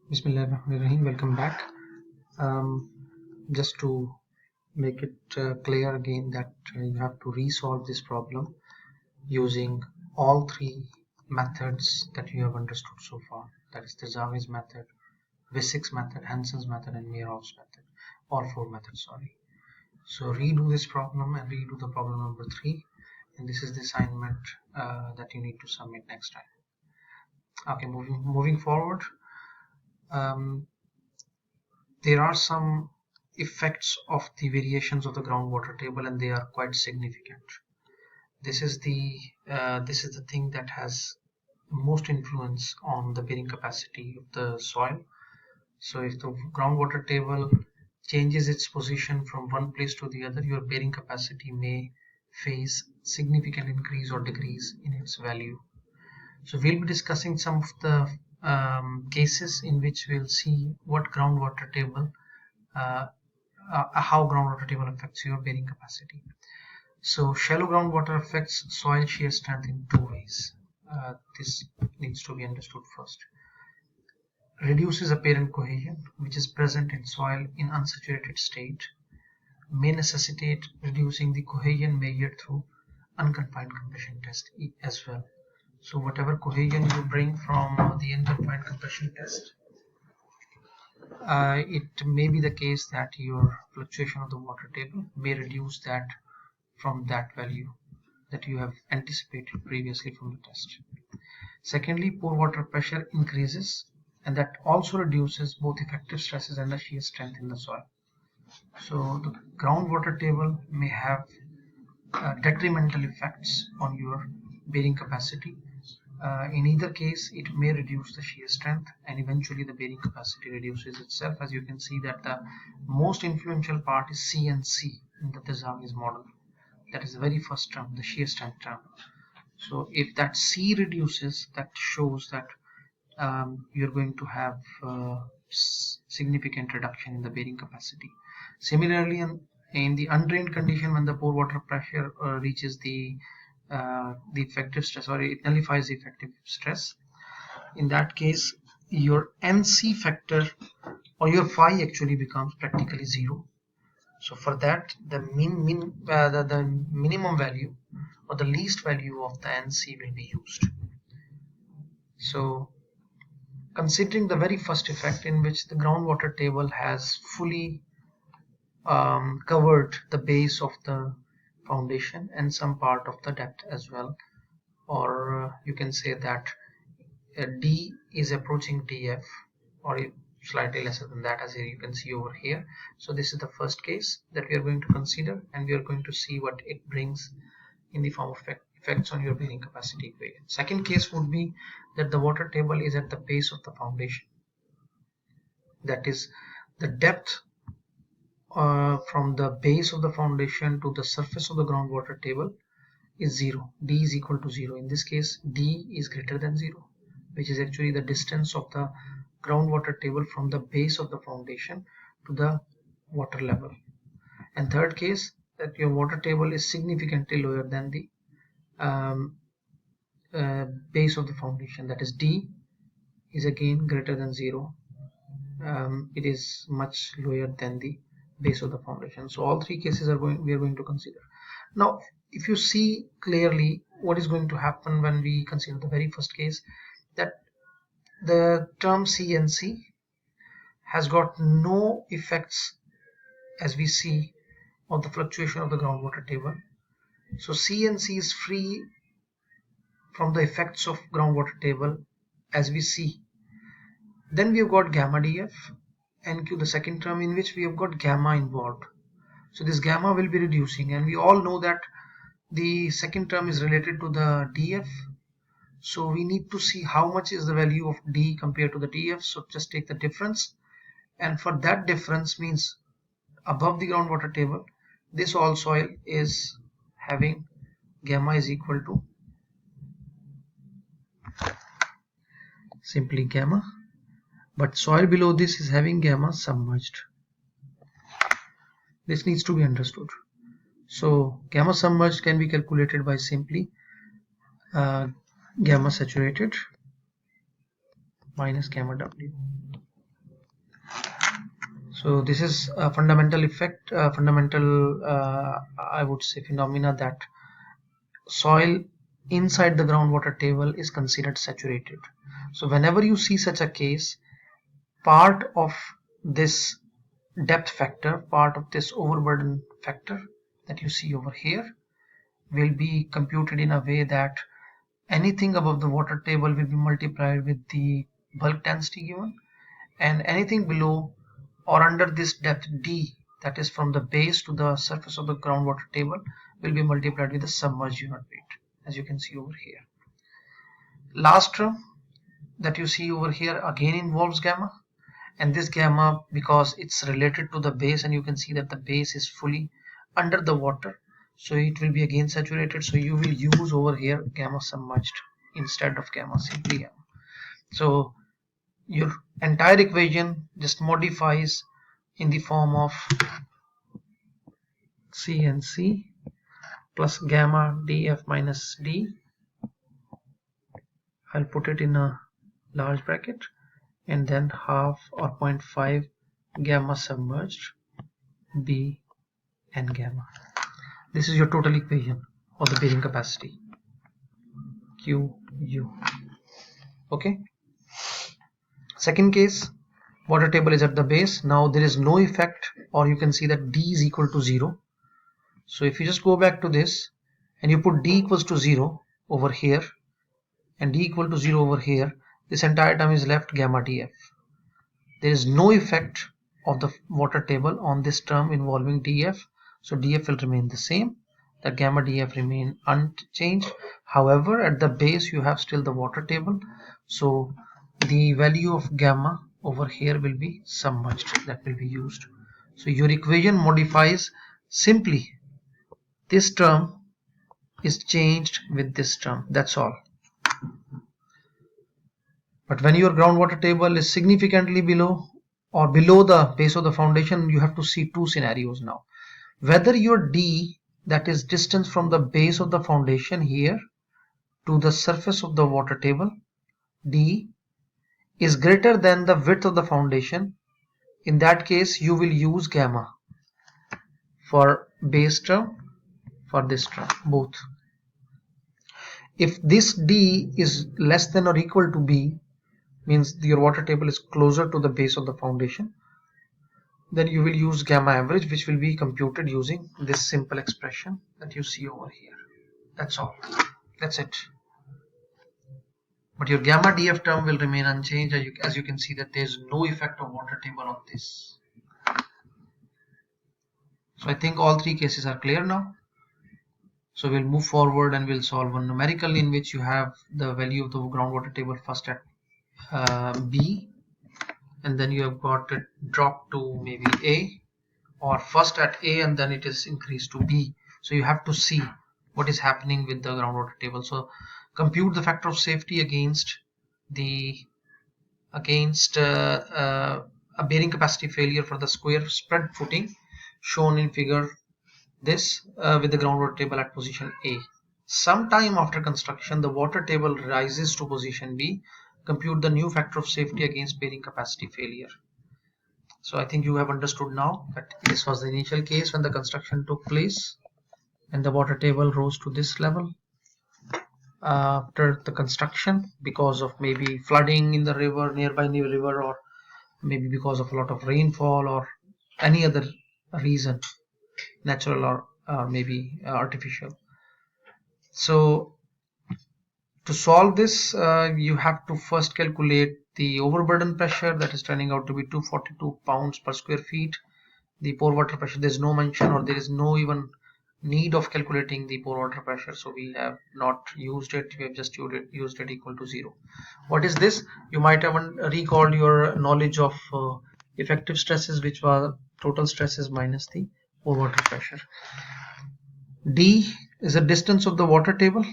Bismillahirrahmanirrahim. Welcome back. Just to make it clear again that you have to resolve this problem using all three methods that you have understood so far. That is the Terzaveh's method, Wissik's method, Hansen's method, and Meyerhoff's method. All four methods, sorry. So redo this problem and redo the problem number 3. And this is the assignment that you need to submit next time. Okay, moving forward. There are some effects of the variations of the groundwater table, and they are quite significant. This is the thing that has most influence on the bearing capacity of the soil. So if the groundwater table changes its position from one place to the other, your bearing capacity may face significant increase or decrease in its value. So we'll be discussing some of the cases in which we'll see what groundwater table how groundwater table affects your bearing capacity. So shallow groundwater affects soil shear strength in two ways. This needs to be understood first. Reduces apparent cohesion, which is present in soil in unsaturated state, may necessitate reducing the cohesion measured through unconfined compression test as well. So whatever cohesion you bring from the unconfined compression test, it may be the case that your fluctuation of the water table may reduce that from that value that you have anticipated previously from the test. Secondly, pore water pressure increases, and that also reduces both effective stresses and the shear strength in the soil. So the groundwater table may have detrimental effects on your bearing capacity. In either case, it may reduce the shear strength, and eventually the bearing capacity reduces itself. As you can see that the most influential part is C and C in the Terzaveh's model. That is the very first term, the shear strength term. So if that C reduces, that shows that you're going to have significant reduction in the bearing capacity. Similarly, in the undrained condition, when the pore water pressure reaches the effective stress, or it nullifies the effective stress, in that case your NC factor or your phi actually becomes practically 0. So for that, the minimum value or the least value of the NC will be used. So considering the very first effect, in which the groundwater table has fully covered the base of the foundation and some part of the depth as well, or you can say that D is approaching DF, or slightly lesser than that, as you can see over here. So this is the first case that we are going to consider, and we are going to see what it brings in the form of effects on your bearing capacity equation. Second case would be that the water table is at the base of the foundation. That is, the depth from the base of the foundation to the surface of the groundwater table is 0. D is equal to 0. In this case, D is greater than 0, which is actually the distance of the groundwater table from the base of the foundation to the water level. And third case, that your water table is significantly lower than the base of the foundation. That is, D is again greater than 0. It is much lower than the base of the foundation. So all three cases we are going to consider. Now, if you see clearly what is going to happen when we consider the very first case, that the term C and C has got no effects, as we see, on the fluctuation of the groundwater table. So C and C is free from the effects of groundwater table, as we see. Then we have got gamma df and Q, the second term, in which we have got gamma involved. So this gamma will be reducing, and we all know that the second term is related to the df. So we need to see how much is the value of D compared to the df. So just take the difference, and for that difference means above the groundwater table, this all soil is having gamma is equal to simply gamma, but soil below this is having gamma submerged. This needs to be understood. So gamma submerged can be calculated by simply gamma saturated minus gamma W. So this is a fundamental effect, fundamental I would say phenomena, that soil inside the groundwater table is considered saturated. So whenever you see such a case, part of this depth factor, part of this overburden factor that you see over here, will be computed in a way that anything above the water table will be multiplied with the bulk density given, and anything below or under this depth d, that is from the base to the surface of the groundwater table, will be multiplied with the submerged unit weight, as you can see over here. Last term that you see over here again involves gamma, and this gamma, because it's related to the base, and you can see that the base is fully under the water, so it will be again saturated, so you will use over here gamma submerged instead of gamma simply gamma. So your entire equation just modifies in the form of C and C plus gamma df minus d. I'll put it in a large bracket, and then half or 0.5 gamma submerged b and gamma. This is your total equation of the bearing capacity QU. Okay. Second case, water table is at the base. Now there is no effect, or you can see that d is equal to 0. So if you just go back to this and you put d equals to 0 over here and d equal to 0 over here, this entire term is left gamma df. There is no effect of the water table on this term involving df, so df will remain the same, that gamma df remain unchanged. However, at the base you have still the water table, so the value of gamma over here will be submerged, that will be used. So your equation modifies simply. This term is changed with this term, that's all. But when your groundwater table is significantly below or below the base of the foundation, you have to see two scenarios now. Whether your d, that is distance from the base of the foundation here to the surface of the water table, d, is greater than the width of the foundation. In that case you will use gamma for base term, for this term, both. If this d is less than or equal to b, means your water table is closer to the base of the foundation, then you will use gamma average, which will be computed using this simple expression that you see over here. That's all. That's it. But your gamma df term will remain unchanged, as you can see that there is no effect of water table on this. So I think all three cases are clear now. So we'll move forward and we'll solve one numerical in which you have the value of the groundwater table first at B, and then you have got it dropped to maybe A, or first at A and then it is increased to B. So you have to see what is happening with the groundwater table. So compute the factor of safety against a bearing capacity failure for the square spread footing shown in figure this with the groundwater table at position A. Sometime after construction, the water table rises to position B. Compute the new factor of safety against bearing capacity failure. So I think you have understood now that this was the initial case when the construction took place and the water table rose to this level. After the construction, because of maybe flooding in the river, nearby the river, or maybe because of a lot of rainfall or any other reason, natural or maybe artificial. So to solve this, you have to first calculate the overburden pressure, that is turning out to be 242 pounds per square feet. The pore water pressure, there is no mention, or there is no even need of calculating the pore water pressure, so we have not used it. We have just used it equal to 0. What is this? You might have recalled your knowledge of effective stresses, which was total stresses minus the pore water pressure. D is the distance of the water table.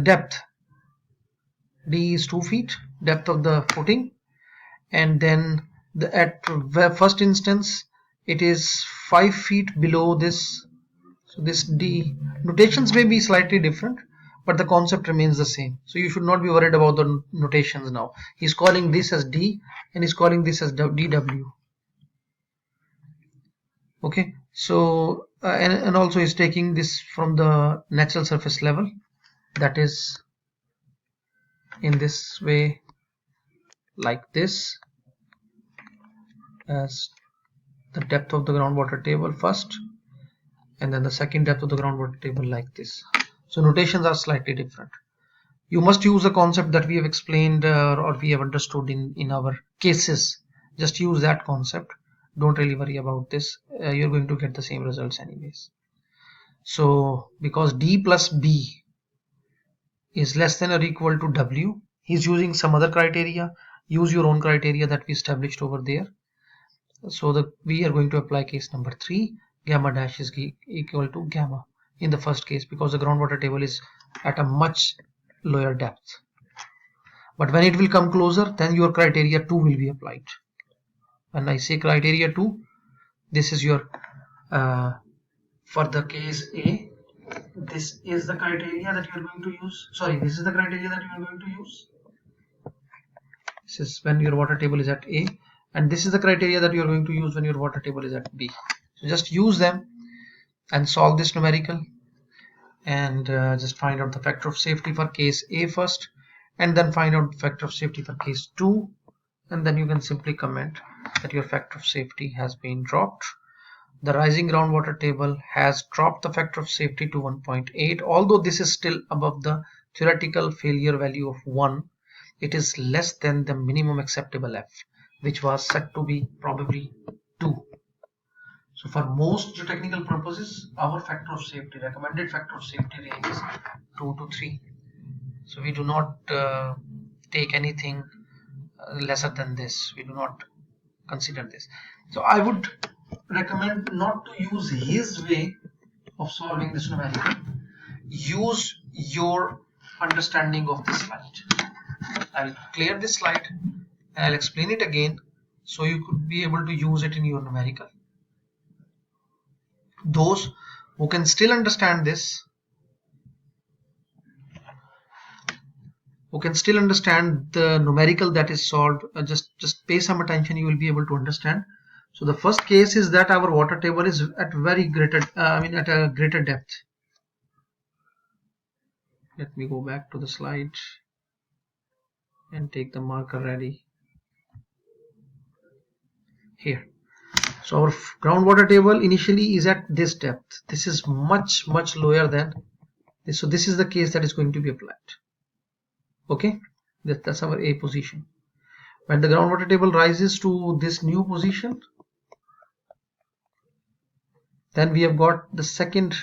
Depth. D is 2 feet, depth of the footing, and then at first instance it is 5 feet below this. So this D notations may be slightly different, but the concept remains the same. So you should not be worried about the notations now. He's calling this as D and he's calling this as DW. Okay, so and also he's taking this from the natural surface level, that is in this way, like this, as the depth of the groundwater table first, and then the second depth of the groundwater table like this. So notations are slightly different. You must use the concept that we have explained or we have understood in our cases. Just use that concept. Don't really worry about this. You're going to get the same results anyways. So because D plus B is less than or equal to W, he's using some other criteria. Use your own criteria that we established over there. So we are going to apply case number 3. Gamma dash is equal to gamma in the first case, because the groundwater table is at a much lower depth. But when it will come closer, then your criteria 2 will be applied. When I say criteria 2, this is your for the case A, this is the criteria that you are going to use. Sorry, this is the criteria that you are going to use. This is when your water table is at A, and this is the criteria that you are going to use when your water table is at B. So just use them and solve this numerical, and just find out the factor of safety for case A first, and then find out the factor of safety for case 2, and then you can simply comment that your factor of safety has been dropped. The rising groundwater table has dropped the factor of safety to 1.8. Although this is still above the theoretical failure value of 1, it is less than the minimum acceptable F, which was set to be probably 2. So for most geotechnical purposes, our factor of safety, recommended factor of safety range is 2 to 3. So we do not take anything lesser than this. We do not consider this. So I would recommend not to use his way of solving this numerical. Use your understanding of this slide. I'll clear this slide and I'll explain it again so you could be able to use it in your numerical. Those who can still understand this, who can still understand the numerical that is solved, just pay some attention, you will be able to understand. So the first case is that our water table is at at a greater depth. Let me go back to the slide and take the marker ready here. So our groundwater table initially is at this depth. This is much lower than this. So this is the case that is going to be applied. Okay, that's our A position. When the groundwater table rises to this new position, then we have got the second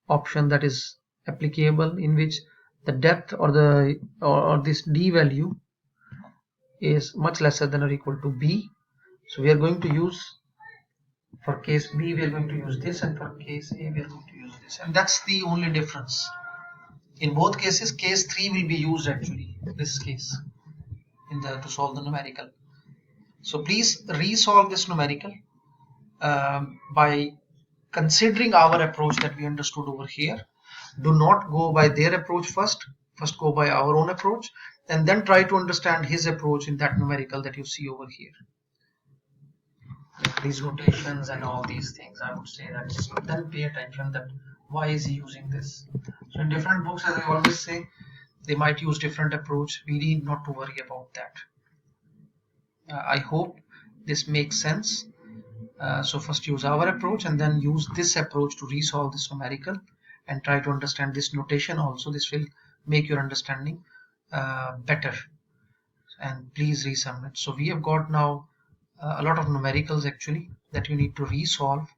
option that is applicable, in which the depth or this D value is much lesser than or equal to B. So we are going to use, for case B we are going to use this, and for case A we are going to use this, and that's the only difference. In both cases, case 3 will be used actually, this case, to solve the numerical. So please resolve this numerical by considering our approach that we understood over here. Do not go by their approach first go by our own approach, and then try to understand his approach in that numerical that you see over here. Like these notations and all these things, I would say that then pay attention that why is he using this. So in different books, as I always say, they might use different approach. We need not to worry about that. I hope this makes sense. So first use our approach and then use this approach to resolve this numerical, and try to understand this notation also. This will make your understanding better, and please resubmit. So we have got now a lot of numericals actually that you need to resolve,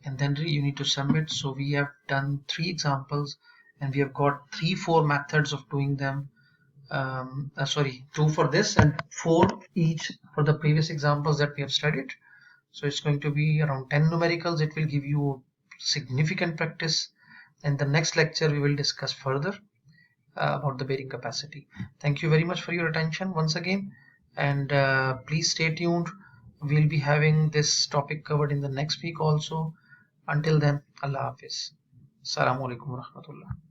and then you need to submit. So we have done 3 examples, and we have got 3-4 methods of doing them. 2 for this and 4 each for the previous examples that we have studied. So it's going to be around 10 numericals. It will give you significant practice. In the next lecture we will discuss further about the bearing capacity. Thank you very much for your attention once again, and please stay tuned. We'll be having this topic covered in the next week also. Until then, Allah Hafiz. Assalamu alaikum wa rahmatullah.